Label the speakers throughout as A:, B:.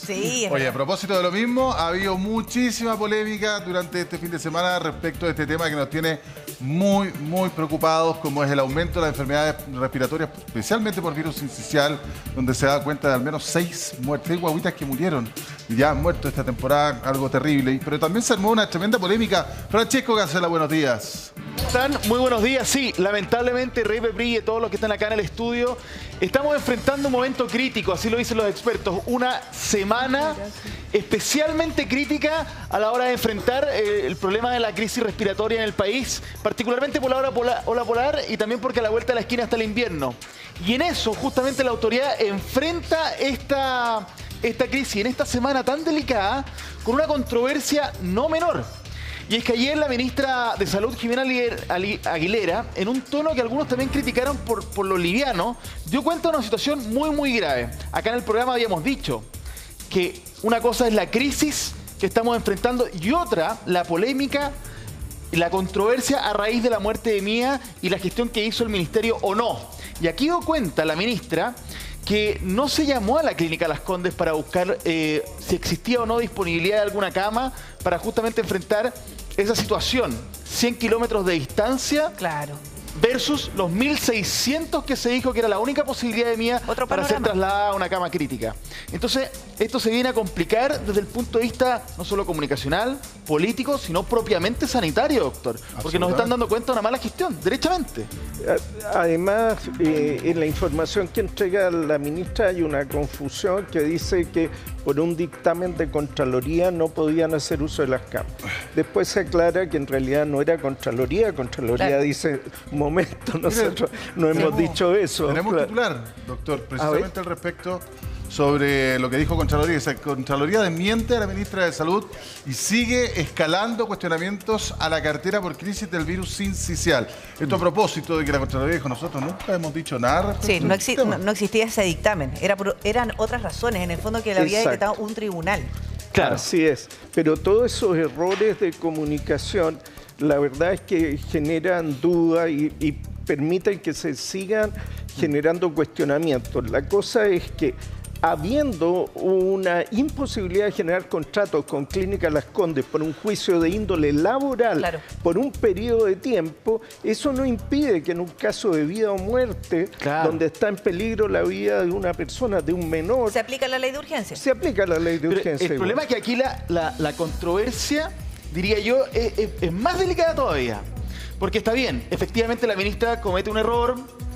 A: Sí, es
B: Oye, a
A: verdad.
B: propósito de lo mismo, ha habido muchísima polémica durante este fin de semana respecto de este tema que nos tiene muy preocupados, como es el aumento de las enfermedades respiratorias, especialmente por virus sincicial, donde se da cuenta de al menos 6 muertes, 6 guaguitas que murieron y ya han muerto esta temporada, algo terrible. Pero también se armó una tremenda polémica. Francesco Cancela, buenos días.
C: ¿Están? Muy buenos días. Sí, lamentablemente, Rey Pepri y todos los que están acá en el estudio, estamos enfrentando un momento crítico, así lo dicen los expertos. Una semana especialmente crítica a la hora de enfrentar el problema de la crisis respiratoria en el país, particularmente por la ola polar y también porque a la vuelta de la esquina está el invierno. Y en eso, justamente, la autoridad enfrenta esta crisis en esta semana tan delicada con una controversia no menor. Y es que ayer la ministra de Salud, Jimena Aguilera, en un tono que algunos también criticaron por lo liviano, dio cuenta de una situación muy grave. Acá en el programa habíamos dicho que una cosa es la crisis que estamos enfrentando y otra, la polémica, la controversia a raíz de la muerte de Mía y la gestión que hizo el ministerio o no. Y aquí dio cuenta la ministra que no se llamó a la Clínica Las Condes para buscar si existía o no disponibilidad de alguna cama para justamente enfrentar esa situación. 100 kilómetros de distancia.
A: Claro.
C: Versus los 1.600 que se dijo que era la única posibilidad de Mía para ser trasladada a una cama crítica. Entonces, esto se viene a complicar desde el punto de vista no solo comunicacional, político, sino propiamente sanitario, doctor. Porque nos están dando cuenta de una mala gestión, derechamente.
D: Además, en la información que entrega la ministra hay una confusión que dice que por un dictamen de Contraloría no podían hacer uso de las camas. Después se aclara que en realidad no era Contraloría. Contraloría dice, un momento, nosotros no hemos dicho eso.
B: Tenemos un titular, doctor, precisamente al respecto sobre lo que dijo Contraloría. Esa Contraloría desmiente a la ministra de Salud y sigue escalando cuestionamientos a la cartera por crisis del virus sincicial. Esto a propósito de que la Contraloría dijo, nosotros nunca hemos dicho nada respecto
A: Sí, no existía ese dictamen. Eran otras razones, en el fondo, que le había decretado un tribunal.
D: Claro. Así es. Pero todos esos errores de comunicación, la verdad es que generan duda y permiten que se sigan generando cuestionamientos. La cosa es que habiendo una imposibilidad de generar contratos con Clínica Las Condes por un juicio de índole laboral por un periodo de tiempo, eso no impide que en un caso de vida o muerte, donde está en peligro la vida de una persona, de un menor...
A: ¿Se aplica la ley de urgencia?
D: Se aplica la ley de urgencia.
C: El problema es que aquí la controversia, diría yo, es más delicada todavía. Porque está bien, efectivamente la ministra comete un error,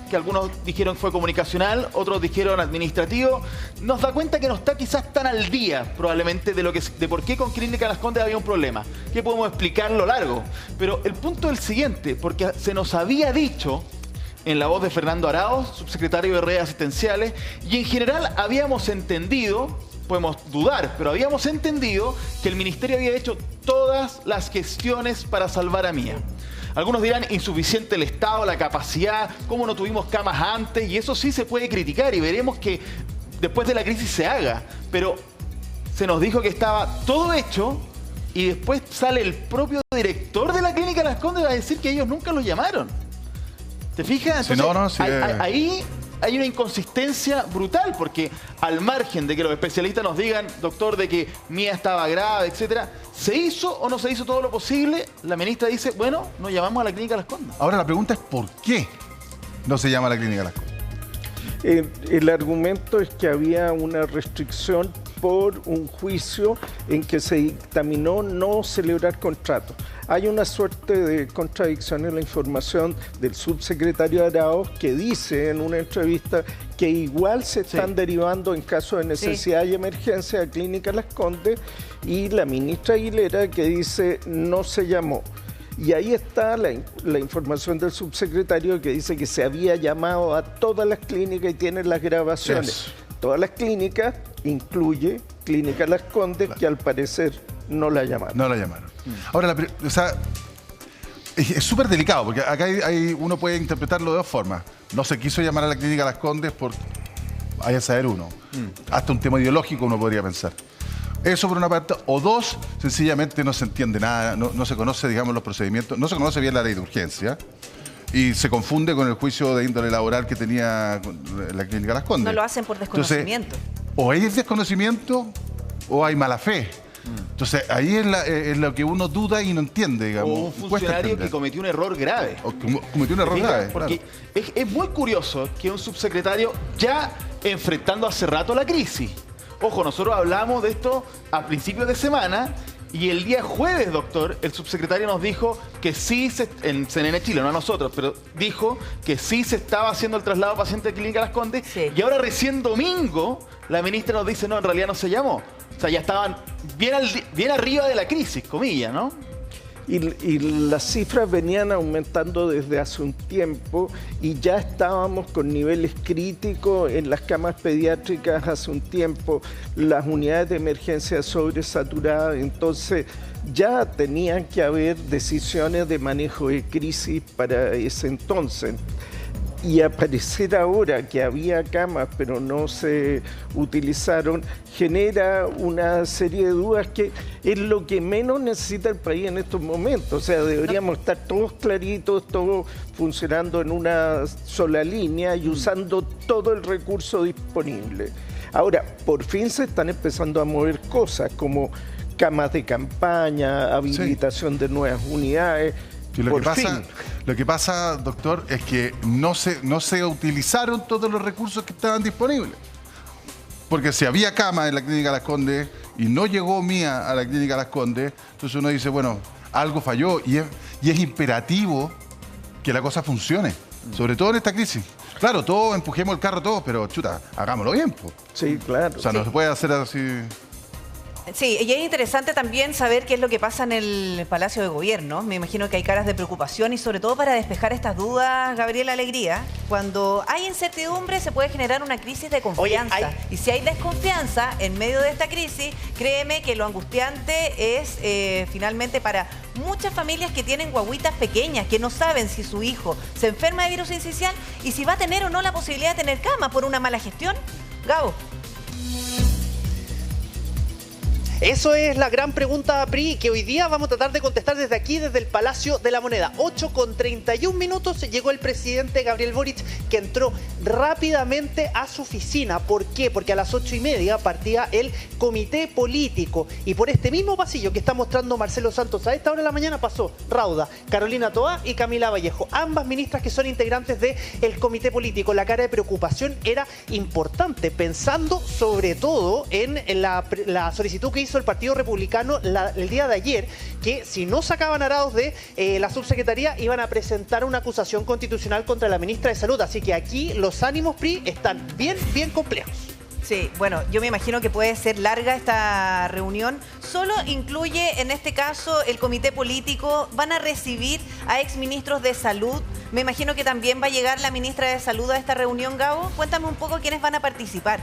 C: que algunos dijeron fue comunicacional, otros dijeron administrativo. Nos da cuenta que no está quizás tan al día, probablemente, de por qué con Clínica Las Condes había un problema. Que podemos explicarlo largo. Pero el punto es el siguiente, porque se nos había dicho, en la voz de Fernando Araoz, subsecretario de redes asistenciales, y en general habíamos entendido, podemos dudar, pero habíamos entendido que el ministerio había hecho todas las gestiones para salvar a Mía. Algunos dirán insuficiente el Estado, la capacidad, cómo no tuvimos camas antes, y eso sí se puede criticar y veremos que después de la crisis se haga. Pero se nos dijo que estaba todo hecho y después sale el propio director de la Clínica Las Condes a decir que ellos nunca los llamaron. ¿Te fijas? Entonces, ahí hay una inconsistencia brutal, porque al margen de que los especialistas nos digan, doctor, de que Mía estaba grave, etcétera, ¿se hizo o no se hizo todo lo posible? La ministra dice, bueno, nos llamamos a la Clínica Las Condes.
B: Ahora la pregunta es ¿por qué no se llama a la Clínica Las Condes?
D: El argumento es que había una restricción por un juicio en que se dictaminó no celebrar contratos. Hay una suerte de contradicción en la información del subsecretario Araoz, que dice en una entrevista que igual se están derivando en caso de necesidad y emergencia a Clínica Las Condes, y la ministra Aguilera que dice no se llamó. Y ahí está la información del subsecretario que dice que se había llamado a todas las clínicas y tienen las grabaciones. Todas las clínicas, incluye Clínica Las Condes, que al parecer no la llamaron.
B: No la llamaron. Ahora, es súper delicado, porque acá uno puede interpretarlo de dos formas. No se quiso llamar a la Clínica Las Condes por, vaya a saber uno, hasta un tema ideológico uno podría pensar. Eso por una parte. O dos, sencillamente no se entiende nada, no se conoce, digamos, los procedimientos, no se conoce bien la ley de urgencia y se confunde con el juicio de índole laboral que tenía la Clínica Las Condes.
A: No lo hacen por desconocimiento.
B: Entonces, o es desconocimiento o hay mala fe. Entonces, ahí es lo que uno duda y no entiende, digamos.
C: O un funcionario que cometió un error grave.
B: O cometió un error grave.
C: Porque
B: claro.
C: es muy curioso que un subsecretario ya enfrentando hace rato la crisis. Ojo, nosotros hablamos de esto a principios de semana y el día jueves, doctor, el subsecretario nos dijo que sí, en CNN Chile, no a nosotros, pero dijo que sí se estaba haciendo el traslado de pacientes de Clínica Las Condes. Sí. Y ahora recién domingo la ministra nos dice, no, en realidad no se llamó. O sea, ya estaban bien arriba de la crisis, comillas, ¿no?
D: Y las cifras venían aumentando desde hace un tiempo y ya estábamos con niveles críticos en las camas pediátricas hace un tiempo, las unidades de emergencia sobresaturadas, entonces ya tenían que haber decisiones de manejo de crisis para ese entonces. Y aparecer ahora que había camas pero no se utilizaron genera una serie de dudas que es lo que menos necesita el país en estos momentos. O sea, deberíamos estar todos claritos, todos funcionando en una sola línea y usando todo el recurso disponible. Ahora, por fin se están empezando a mover cosas como camas de campaña, habilitación de nuevas unidades.
B: Lo que pasa, doctor, es que no se utilizaron todos los recursos que estaban disponibles. Porque si había cama en la Clínica Las Condes y no llegó Mía a la Clínica Las Condes, entonces uno dice, bueno, algo falló y es imperativo que la cosa funcione, sobre todo en esta crisis. Claro, todos empujemos el carro todos, pero chuta, hagámoslo bien, po.
D: Sí, claro.
B: O sea, no se puede hacer así.
A: Sí, y es interesante también saber qué es lo que pasa en el Palacio de Gobierno. Me imagino que hay caras de preocupación y sobre todo para despejar estas dudas, Gabriela Alegría, cuando hay incertidumbre se puede generar una crisis de confianza. Oye, y si hay desconfianza en medio de esta crisis, créeme que lo angustiante es finalmente para muchas familias que tienen guaguitas pequeñas, que no saben si su hijo se enferma de virus sincicial y si va a tener o no la posibilidad de tener cama por una mala gestión. Gabo.
E: Eso es la gran pregunta, Pri, que hoy día vamos a tratar de contestar desde aquí, desde el Palacio de la Moneda. 8:31 llegó el presidente Gabriel Boric, que entró rápidamente a su oficina. ¿Por qué? Porque a las 8:30 partía el comité político. Y por este mismo pasillo que está mostrando Marcelo Santos, a esta hora de la mañana pasó Rauda, Carolina Toá y Camila Vallejo, ambas ministras que son integrantes del comité político. La cara de preocupación era importante, pensando sobre todo en la solicitud que hizo el Partido Republicano el día de ayer, que si no sacaban arados de la subsecretaría iban a presentar una acusación constitucional contra la ministra de Salud. Así que aquí los ánimos, Pri, están bien complejos.
A: Sí, bueno, yo me imagino que puede ser larga esta reunión. Solo incluye, en este caso, el comité político. Van a recibir a exministros de salud. Me imagino que también va a llegar la ministra de Salud a esta reunión, Gabo. Cuéntame un poco quiénes van a participar.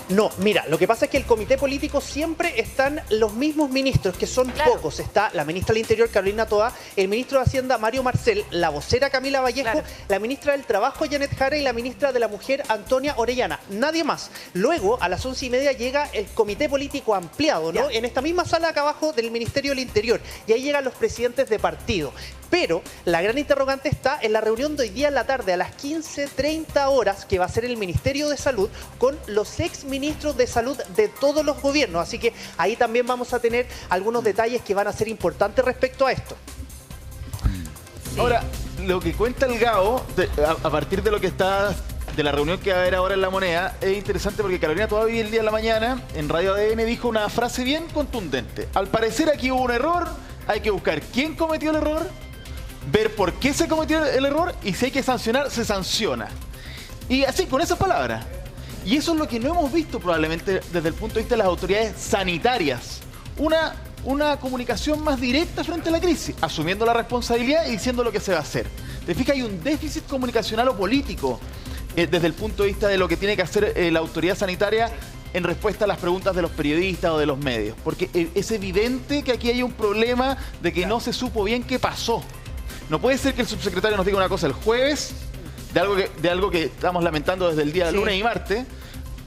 E: No, mira, lo que pasa es que el comité político siempre están los mismos ministros, que son pocos. Está la ministra del Interior, Carolina Toá, el ministro de Hacienda, Mario Marcel, la vocera Camila Vallejo, la ministra del Trabajo, Janet Jara, y la ministra de la Mujer, Antonia Orellana. Nadie más. Luego, a las 11:30 llega el comité político ampliado, ¿no? En esta misma sala acá abajo del Ministerio del Interior. Y ahí llegan los presidentes de partido. Pero la gran interrogante está en la reunión de hoy día en la tarde, a las 15:30 horas, que va a ser el Ministerio de Salud, con los exministros de Salud de todos los gobiernos. Así que ahí también vamos a tener algunos detalles que van a ser importantes respecto a esto.
C: Sí. Ahora, lo que cuenta el Gao, a partir de lo que está, de la reunión que va a haber ahora en La Moneda, es interesante porque Carolina todavía el día de la mañana, en Radio ADN, dijo una frase bien contundente. Al parecer aquí hubo un error, hay que buscar quién cometió el error, ver por qué se cometió el error y si hay que sancionar, se sanciona. Y así, con esas palabras. Y eso es lo que no hemos visto probablemente desde el punto de vista de las autoridades sanitarias. Una comunicación más directa frente a la crisis, asumiendo la responsabilidad y diciendo lo que se va a hacer. ¿Te fijas? Hay un déficit comunicacional o político desde el punto de vista de lo que tiene que hacer la autoridad sanitaria en respuesta a las preguntas de los periodistas o de los medios. Porque es evidente que aquí hay un problema de que no se supo bien qué pasó. No puede ser que el subsecretario nos diga una cosa el jueves, de algo que estamos lamentando desde el día lunes y martes,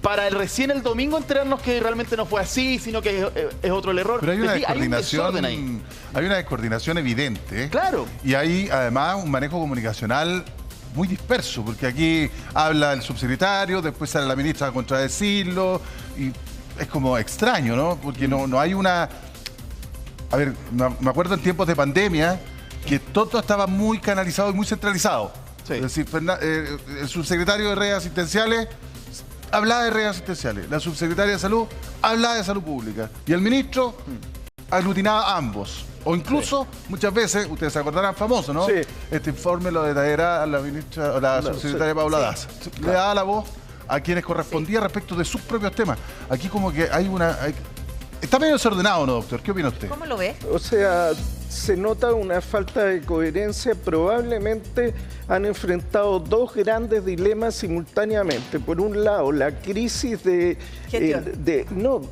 C: para recién el domingo enterarnos que realmente no fue así, sino que es otro el error.
B: Pero hay una descoordinación, hay una descoordinación evidente.
C: Claro.
B: Y hay además un manejo comunicacional muy disperso, porque aquí habla el subsecretario, después sale la ministra a contradecirlo, y es como extraño, ¿no? Porque no hay una... A ver, me acuerdo en tiempos de pandemia que todo estaba muy canalizado y muy centralizado.
C: Sí.
B: Es decir, el subsecretario de redes asistenciales hablaba de redes asistenciales, la subsecretaria de salud hablaba de salud pública y el ministro aglutinaba a ambos. O incluso, muchas veces, ustedes se acordarán, famoso, ¿no?
D: Sí.
B: Este informe lo detallará la ministra, o la subsecretaria Paula Daza. Le daba la voz a quienes correspondía respecto de sus propios temas. Aquí como que hay una... Está medio desordenado, ¿no, doctor? ¿Qué opina usted?
A: ¿Cómo lo ve?
D: O sea, se nota una falta de coherencia. Probablemente han enfrentado dos grandes dilemas simultáneamente. Por un lado, la crisis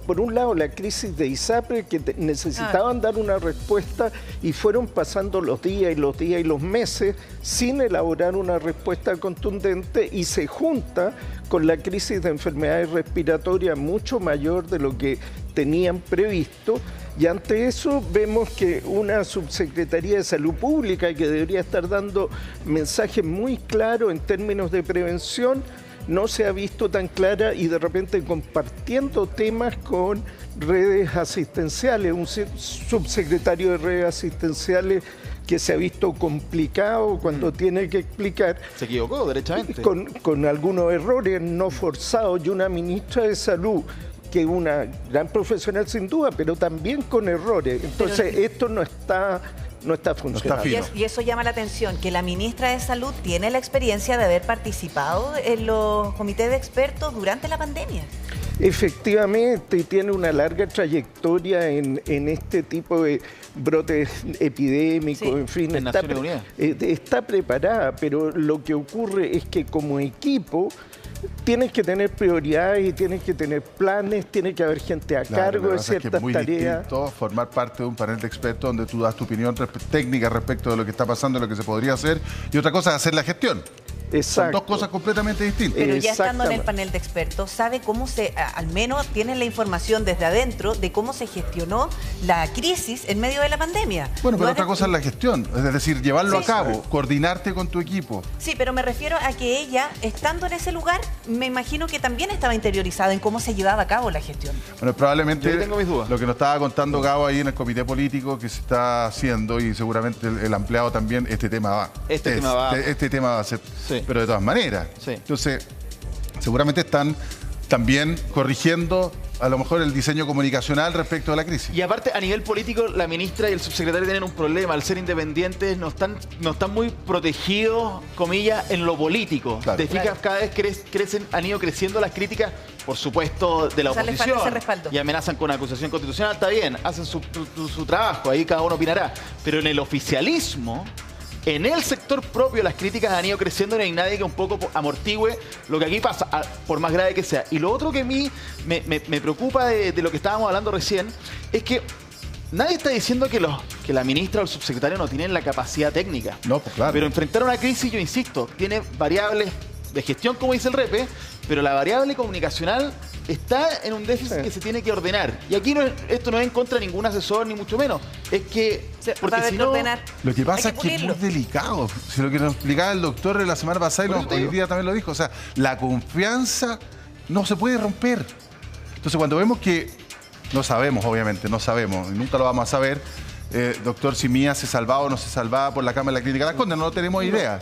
D: por un lado, la crisis de ISAPRE, que necesitaban dar una respuesta y fueron pasando los días y los días y los meses sin elaborar una respuesta contundente, y se junta con la crisis de enfermedades respiratorias mucho mayor de lo que tenían previsto, y ante eso vemos que una subsecretaría de salud pública que debería estar dando mensajes muy claros en términos de prevención no se ha visto tan clara, y de repente compartiendo temas con redes asistenciales, un subsecretario de redes asistenciales que se ha visto complicado cuando tiene que explicar.
C: Se equivocó derechamente.
D: Con algunos errores no forzados, y una ministra de salud que es una gran profesional sin duda, pero también con errores. Entonces esto no está funcionando.
A: Y eso llama la atención, que la ministra de Salud tiene la experiencia de haber participado en los comités de expertos durante la pandemia.
D: Efectivamente, tiene una larga trayectoria en este tipo de brotes epidémicos,
A: Sí.
D: en fin,
C: En Naciones Unidas.
D: está preparada, pero lo que ocurre es que como equipo tienes que tener prioridades y tienes que tener planes, tiene que haber gente a cargo de ciertas
B: es muy
D: tareas.
B: distinto formar parte de un panel de expertos donde tú das tu opinión técnica respecto de lo que está pasando, lo que se podría hacer, y otra cosa es hacer la gestión. Son
D: Exacto.
B: dos cosas completamente distintas.
A: Pero ya estando en el
D: Exactamente.
A: panel de expertos, sabe cómo al menos tienen la información desde adentro de cómo se gestionó la crisis en medio de la pandemia.
B: Bueno, pero
A: No
B: otra
A: es-
B: cosa es la gestión, es decir, llevarlo
A: Sí.
B: a cabo, coordinarte con tu equipo.
A: Sí, pero me refiero a que ella, estando en ese lugar, me imagino que también estaba interiorizada en cómo se llevaba a cabo la gestión.
B: Bueno, probablemente
C: Yo ahí tengo mis dudas.
B: lo que nos estaba contando Gabo ahí en el comité político que se está haciendo, y seguramente el empleado también, este tema va.
C: Este tema va a ser.
B: ser,
C: Sí.
B: pero de todas maneras.
C: Sí.
B: Entonces, seguramente están también corrigiendo a lo mejor el diseño comunicacional respecto a la crisis.
C: Y aparte, a nivel político, la ministra y el subsecretario tienen un problema. Al ser independientes, no están muy protegidos, comillas, en lo político.
B: Claro.
C: Te fijas,
A: Claro.
C: cada vez han ido creciendo las críticas, por supuesto, de la
A: O sea, les falta
C: oposición.
A: ese respaldo.
C: Y amenazan con acusación constitucional. Está bien, hacen su trabajo, ahí cada uno opinará. Pero en el oficialismo, en el sector propio, las críticas han ido creciendo y no hay nadie que un poco amortigüe lo que aquí pasa, por más grave que sea. Y lo otro que a mí me preocupa de lo que estábamos hablando recién es que nadie está diciendo que la ministra o el subsecretario no tienen la capacidad técnica.
B: No, pues claro.
C: Pero enfrentar una crisis, yo insisto, tiene variables de gestión, como dice el REPE, pero la variable comunicacional está en un déficit que se tiene que ordenar. Y aquí esto no es en contra de ningún asesor, ni mucho menos. Es que,
A: Va a
C: porque
A: haber
C: si
A: que
C: no...
A: ordenar.
B: Lo que pasa
A: Hay
B: es que es muy
A: pulirlo.
B: delicado. Si lo que nos explicaba el doctor la semana pasada y
C: Por eso te
B: hoy
C: digo.
B: día también lo dijo, o sea, la confianza no se puede romper. Entonces, cuando vemos que, no sabemos, obviamente, no sabemos, y nunca lo vamos a saber, doctor, si Mía se salvaba o no se salvaba por la cama de la Clínica Las Condes, no lo tenemos idea.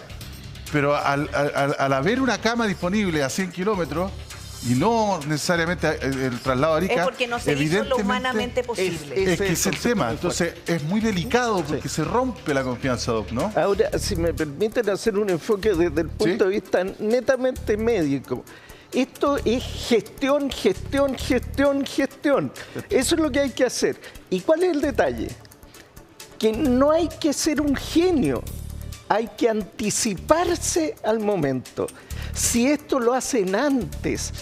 B: Pero al haber una cama disponible a 100 kilómetros, y no necesariamente el traslado a Arica,
A: Es porque no se hizo lo
B: evidentemente
A: humanamente posible.
B: es que
C: Ese
B: es el
C: concepto
B: tema.
C: muy fuerte.
B: Entonces, es muy delicado porque se rompe la confianza, Doc, ¿no?
D: Ahora, si me permiten hacer un enfoque desde el punto de vista netamente médico. Esto es gestión. Eso es lo que hay que hacer. ¿Y cuál es el detalle? Que no hay que ser un genio. Hay que anticiparse al momento. Si esto lo hacen antes,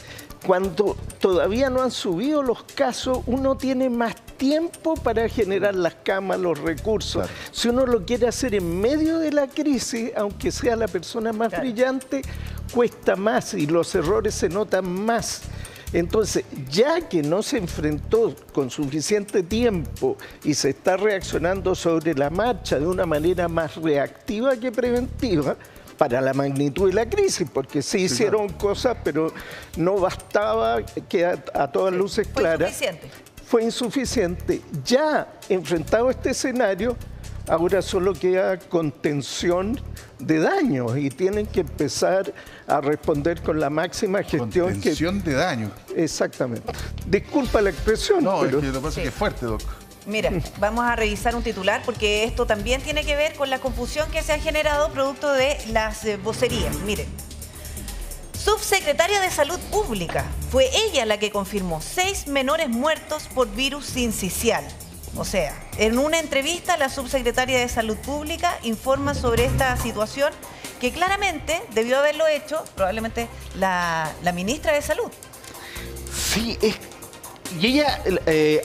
D: cuando todavía no han subido los casos, uno tiene más tiempo para generar las camas, los recursos.
B: Claro.
D: Si uno lo quiere hacer en medio de la crisis, aunque sea la persona más brillante, cuesta más y los errores se notan más. Entonces, ya que no se enfrentó con suficiente tiempo y se está reaccionando sobre la marcha de una manera más reactiva que preventiva, para la magnitud de la crisis, porque sí hicieron cosas, pero no bastaba, que a todas luces claras. Fue insuficiente. Ya enfrentado a este escenario, ahora solo queda contención de daños y tienen que empezar a responder con la máxima gestión.
B: Contención de daños.
D: Exactamente. Disculpa la expresión.
B: No,
D: pero...
B: es que lo que pasa es que es fuerte, Doc.
A: Mira, vamos a revisar un titular porque esto también tiene que ver con la confusión que se ha generado producto de las vocerías. Miren, subsecretaria de Salud Pública, fue ella la que confirmó 6 menores muertos por virus sincicial. O sea, en una entrevista la subsecretaria de Salud Pública informa sobre esta situación que claramente debió haberlo hecho probablemente la ministra de Salud.
C: Sí, y ella,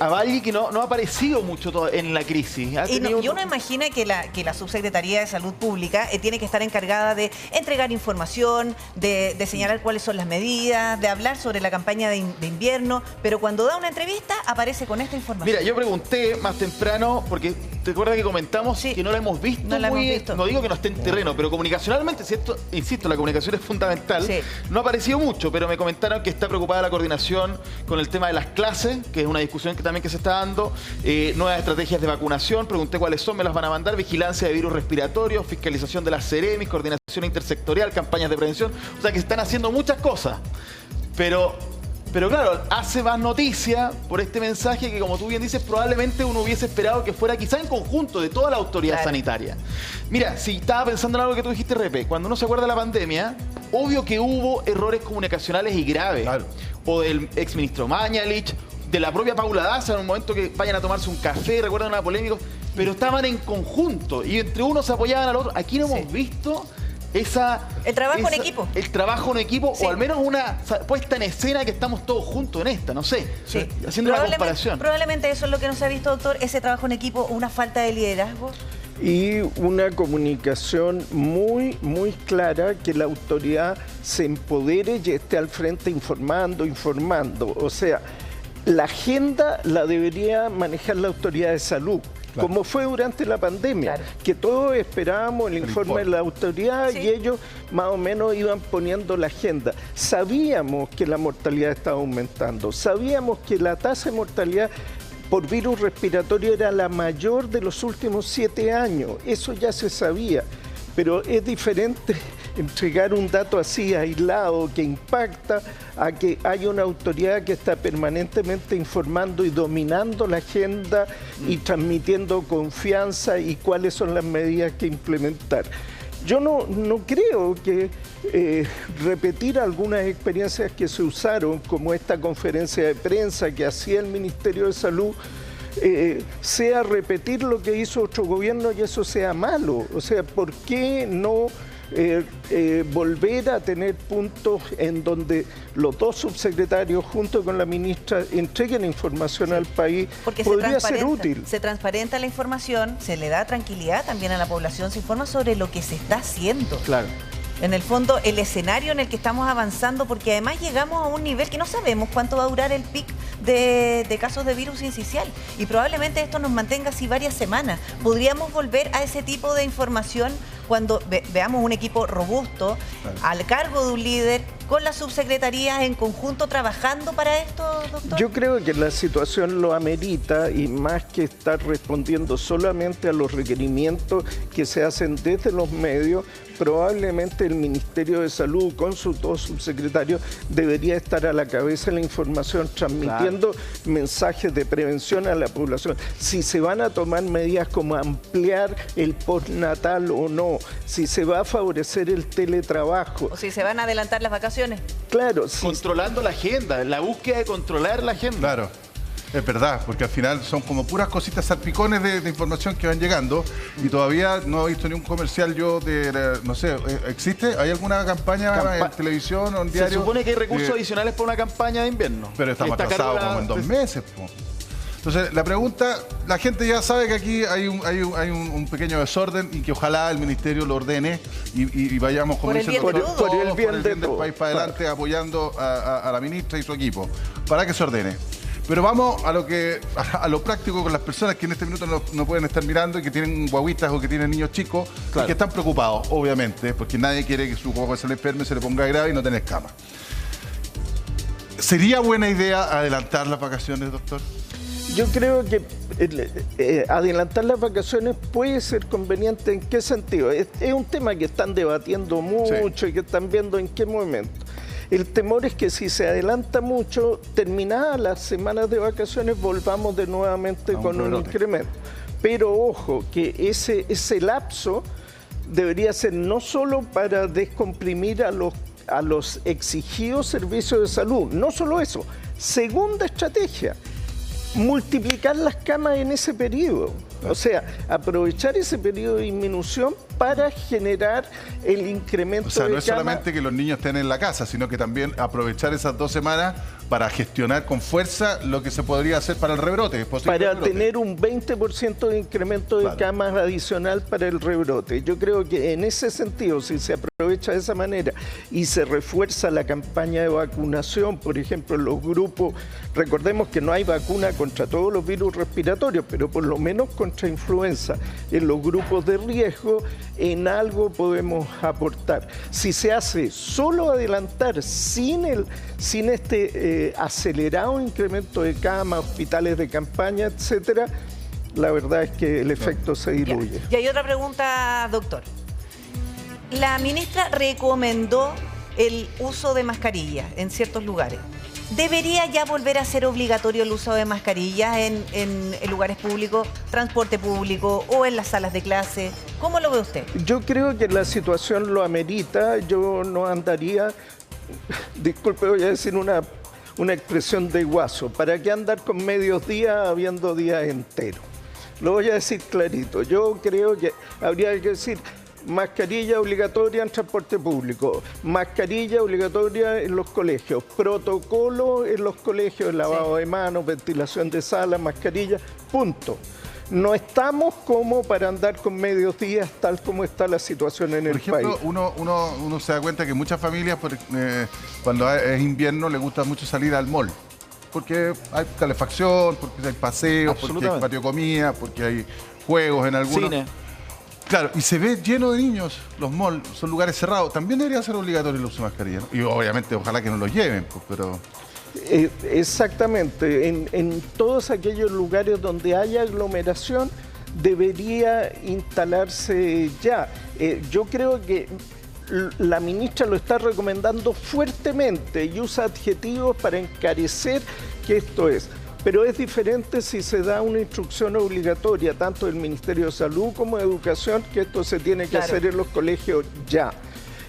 C: Avalli, que no ha aparecido mucho en la crisis.
A: Y uno imagina que la Subsecretaría de Salud Pública tiene que estar encargada de entregar información, de señalar cuáles son las medidas, de hablar sobre la campaña de invierno, pero cuando da una entrevista aparece con esta información.
C: Mira, yo pregunté más temprano, porque te acuerdas que comentamos que no la hemos visto. No digo que no esté en terreno, pero comunicacionalmente, ¿cierto? Insisto, la comunicación es fundamental. Sí. No ha aparecido mucho, pero me comentaron que está preocupada la coordinación con el tema de las clases, que es una discusión que se está dando, nuevas estrategias de vacunación, pregunté cuáles son, me las van a mandar, vigilancia de virus respiratorios, fiscalización de las Ceremis, coordinación intersectorial, campañas de prevención, o sea que están haciendo muchas cosas, pero claro, hace más noticia por este mensaje que, como tú bien dices, probablemente uno hubiese esperado que fuera quizá en conjunto de toda la autoridad sanitaria. Mira, si estaba pensando en algo que tú dijiste, Repe, cuando uno se acuerda de la pandemia, obvio que hubo errores comunicacionales y graves, o del exministro Mañalich, de la propia Paula Daza, en un momento que vayan a tomarse un café, recuerdan una polémica, pero estaban en conjunto y entre unos se apoyaban al otro. Aquí no hemos visto el trabajo en equipo. El trabajo en equipo, o al menos una puesta en escena que estamos todos juntos en esta, no sé, haciendo una comparación.
A: Probablemente eso es lo que no se ha visto, doctor, ese trabajo en equipo, una falta de liderazgo.
D: Y una comunicación muy, muy clara, que la autoridad se empodere y esté al frente informando. O sea, la agenda la debería manejar la autoridad de salud. Como fue durante la pandemia, que todos esperábamos el informe de la autoridad y ellos más o menos iban poniendo la agenda. Sabíamos que la mortalidad estaba aumentando, sabíamos que la tasa de mortalidad por virus respiratorio era la mayor de los últimos 7 años, eso ya se sabía, pero es diferente entregar un dato así aislado que impacta a que haya una autoridad que está permanentemente informando y dominando la agenda y transmitiendo confianza y cuáles son las medidas que implementar. Yo no creo que repetir algunas experiencias que se usaron, como esta conferencia de prensa que hacía el Ministerio de Salud, sea repetir lo que hizo otro gobierno y eso sea malo. O sea, ¿por qué no volver a tener puntos en donde los dos subsecretarios junto con la ministra entreguen información al país?
A: Porque podría ser útil. Se transparenta la información, se le da tranquilidad también a la población, se informa sobre lo que se está haciendo.
C: Claro.
A: En el fondo, el escenario en el que estamos avanzando, porque además llegamos a un nivel que no sabemos cuánto va a durar el pic de casos de virus sincicial. Y probablemente esto nos mantenga así varias semanas. Podríamos volver a ese tipo de información cuando veamos un equipo robusto, al cargo de un líder, con las subsecretarías en conjunto trabajando para esto, doctor.
D: Yo creo que la situación lo amerita, y más que estar respondiendo solamente a los requerimientos que se hacen desde los medios, probablemente el Ministerio de Salud con sus dos subsecretarios debería estar a la cabeza de la información, transmitiendo mensajes de prevención a la población. Si se van a tomar medidas como ampliar el postnatal o no, si se va a favorecer el teletrabajo.
A: O si se van a adelantar las vacaciones.
D: Claro.
C: Controlando la agenda, la búsqueda de controlar la agenda.
B: Claro. Es verdad, porque al final son como puras cositas, salpicones de información que van llegando y todavía no he visto ni un comercial yo de, no sé, ¿existe? ¿Hay alguna campaña en televisión o en diario?
C: Se supone que hay recursos adicionales para una campaña de invierno.
B: Pero estamos atrasados como en 2 meses, po. Entonces, la pregunta, la gente ya sabe que aquí hay un pequeño desorden y que ojalá el Ministerio lo ordene y vayamos, como dicen,
D: por el bien del
B: país para adelante, apoyando a la ministra y su equipo, para que se ordene. Pero vamos a lo práctico con las personas que en este minuto no pueden estar mirando y que tienen guaguitas o que tienen niños chicos y que están preocupados, obviamente, porque nadie quiere que su guagua se le enferme, se le ponga grave y no tenés cama. ¿Sería buena idea adelantar las vacaciones, doctor?
D: Yo creo que adelantar las vacaciones puede ser conveniente. ¿En qué sentido? Es un tema que están debatiendo mucho y que están viendo en qué momento. El temor es que si se adelanta mucho, terminadas las semanas de vacaciones, volvamos de nuevamente con un incremento. Pero ojo, que ese lapso debería ser no solo para descomprimir a los exigidos servicios de salud, no solo eso. Segunda estrategia, multiplicar las camas en ese periodo. O sea, aprovechar ese periodo de disminución para generar el incremento de camas.
B: O sea, no es solamente que los niños estén en la casa, sino que también aprovechar esas 2 semanas para gestionar con fuerza lo que se podría hacer para el rebrote.
D: Para tener un 20% de incremento de camas adicional para el rebrote. Yo creo que en ese sentido, si se aprovecha de esa manera y se refuerza la campaña de vacunación, por ejemplo, en los grupos, recordemos que no hay vacuna contra todos los virus respiratorios, pero por lo menos contra influenza. En los grupos de riesgo, en algo podemos aportar. Si se hace solo adelantar sin este acelerado incremento de camas, hospitales de campaña, etcétera, la verdad es que el efecto se diluye.
A: Y hay otra pregunta, doctor. La ministra recomendó el uso de mascarillas en ciertos lugares. ¿Debería ya volver a ser obligatorio el uso de mascarillas en lugares públicos, transporte público o en las salas de clase? ¿Cómo lo ve usted?
D: Yo creo que la situación lo amerita. Yo no andaría, disculpe, voy a decir una expresión de guaso. ¿Para qué andar con medios días habiendo días enteros? Lo voy a decir clarito. Yo creo que habría que decir mascarilla obligatoria en transporte público, mascarilla obligatoria en los colegios, protocolo en los colegios, lavado de manos, ventilación de salas, mascarilla, punto. No estamos como para andar con medios días tal como está la situación en el país.
B: Por ejemplo, uno se da cuenta que muchas familias, cuando es invierno, les gusta mucho salir al mall. Porque hay calefacción, porque hay paseos, porque hay patio de comida, porque hay juegos en algunos. Cine. Claro, y se ve lleno de niños, los malls, son lugares cerrados. También debería ser obligatorio el uso de mascarilla, ¿no? Y obviamente, ojalá que no los lleven, pues, pero...
D: Exactamente, en todos aquellos lugares donde haya aglomeración debería instalarse ya. Yo creo que la ministra lo está recomendando fuertemente y usa adjetivos para encarecer que esto es. Pero es diferente si se da una instrucción obligatoria, tanto del Ministerio de Salud como de Educación, que esto se tiene que hacer en los colegios ya.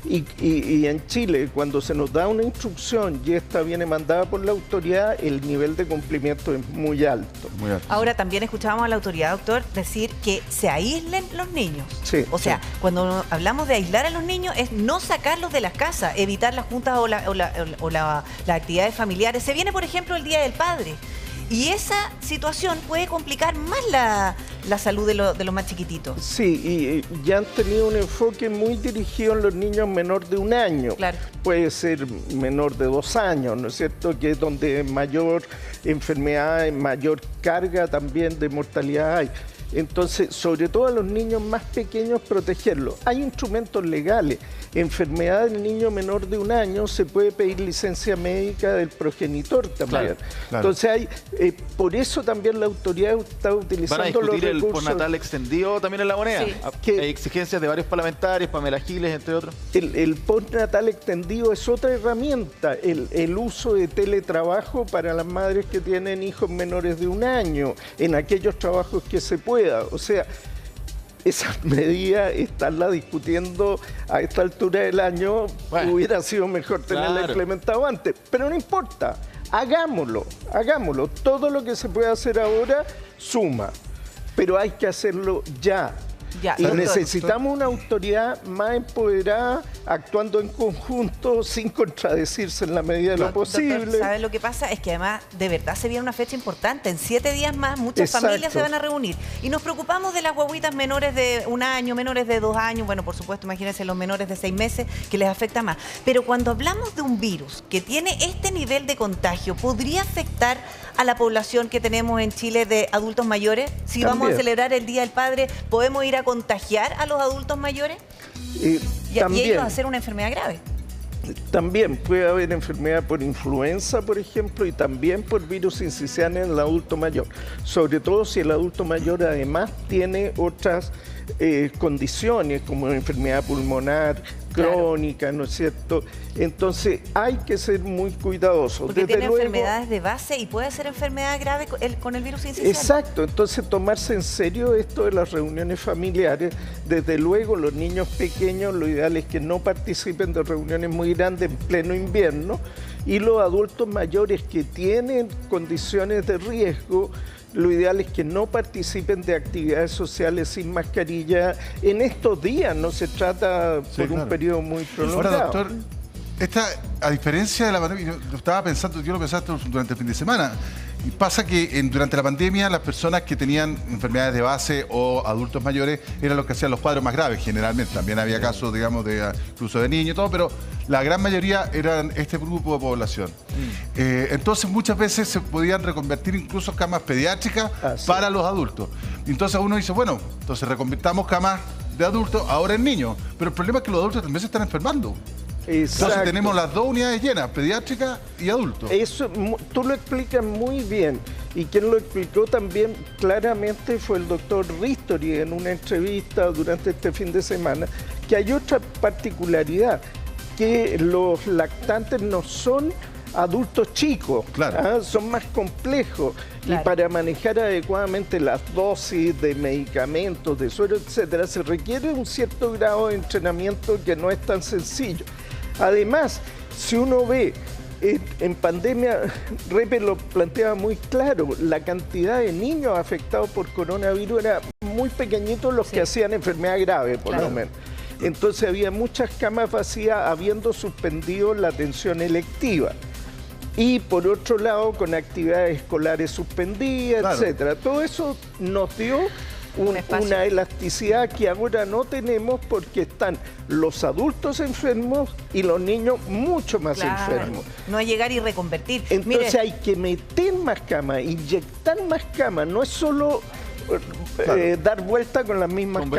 D: Y en Chile, cuando se nos da una instrucción y esta viene mandada por la autoridad, el nivel de cumplimiento es muy alto. Muy alto.
A: Ahora, también escuchábamos a la autoridad, doctor, decir que se aíslen los niños.
D: Sí,
A: o sea, cuando hablamos de aislar a los niños es no sacarlos de las casas, evitar las juntas o las actividades familiares. Se viene, por ejemplo, el Día del Padre. Y esa situación puede complicar más la salud de los más chiquititos.
D: Sí, y ya han tenido un enfoque muy dirigido en los niños menor de 1 año.
A: Claro.
D: Puede ser menor de 2 años, ¿no es cierto? Que es donde mayor enfermedad, mayor carga también de mortalidad hay. Entonces, sobre todo a los niños más pequeños, protegerlos. Hay instrumentos legales. Enfermedad del niño menor de 1 año se puede pedir licencia médica del progenitor también. Claro. Entonces, por eso también la autoridad está utilizando los recursos. ¿Van a discutir
C: el postnatal extendido también en la moneda? Sí. Hay exigencias de varios parlamentarios, Pamela Giles, entre otros.
D: El postnatal extendido es otra herramienta. El uso de teletrabajo para las madres que tienen hijos menores de 1 año, en aquellos trabajos que se pueda. O sea, esa medida, estarla discutiendo a esta altura del año, hubiera sido mejor tenerla implementado antes. Pero no importa, hagámoslo. Todo lo que se puede hacer ahora suma, pero hay que hacerlo ya.
A: Ya,
D: y
A: doctor.
D: necesitamos una autoridad más empoderada, actuando en conjunto, sin contradecirse en la medida de lo posible.
A: Doctor, ¿sabe lo que pasa? Es que además, de verdad, se viene una fecha importante. En 7 días más, muchas familias se van a reunir. Y nos preocupamos de las guaguitas menores de 1 año, menores de 2 años. Bueno, por supuesto, imagínense los menores de 6 meses, que les afecta más. Pero cuando hablamos de un virus que tiene este nivel de contagio, ¿podría afectar a la población que tenemos en Chile de adultos mayores? Si
D: También.
A: vamos a celebrar el Día del Padre, ¿podemos ir a contagiar a los adultos mayores? Y ellos hacer una enfermedad grave.
D: También puede haber enfermedad por influenza, por ejemplo, y también por virus sincicial en el adulto mayor. Sobre todo si el adulto mayor además tiene otras condiciones como enfermedad pulmonar, crónica, ¿no es cierto? Entonces hay que ser muy cuidadosos.
A: Porque tiene enfermedades de base y puede ser enfermedad grave con el virus sincicial.
D: Exacto, entonces tomarse en serio esto de las reuniones familiares. Desde luego los niños pequeños, lo ideal es que no participen de reuniones muy grandes en pleno invierno, y los adultos mayores que tienen condiciones de riesgo, lo ideal es que no participen de actividades sociales sin mascarilla en estos días. No se trata por un periodo muy prolongado.
B: Ahora, doctor, a diferencia de la pandemia, yo lo pensaba durante el fin de semana, y pasa que durante la pandemia las personas que tenían enfermedades de base o adultos mayores eran los que hacían los cuadros más graves, generalmente. También había casos, digamos, incluso de niños y todo, pero la gran mayoría eran este grupo de población. Entonces muchas veces se podían reconvertir incluso camas pediátricas para los adultos. Entonces uno dice, bueno, entonces reconvirtamos camas de adultos ahora en niños, pero el problema es que los adultos también se están enfermando.
D: Exacto.
B: Entonces tenemos las 2 unidades llenas, pediátrica y adultos.
D: Eso tú lo explicas muy bien, y quien lo explicó también claramente fue el doctor Ristori en una entrevista durante este fin de semana, que hay otra particularidad, que los lactantes no son adultos chicos,
B: claro.
D: Son más complejos,
A: claro.
D: Y para manejar adecuadamente las dosis de medicamentos, de suero, etcétera, se requiere un cierto grado de entrenamiento que no es tan sencillo. Además, si uno ve en pandemia, Repe lo planteaba muy claro, la cantidad de niños afectados por coronavirus era muy pequeñitos, los que hacían enfermedad grave, por lo menos. Entonces había muchas camas vacías, habiendo suspendido la atención electiva. Y por otro lado, con actividades escolares suspendidas, etcétera. Todo eso nos dio una elasticidad que ahora no tenemos, porque están los adultos enfermos y los niños mucho más enfermos.
A: No llegar y reconvertir.
D: Entonces hay que meter más camas, inyectar más camas, no es solo dar vuelta con las mismas camas.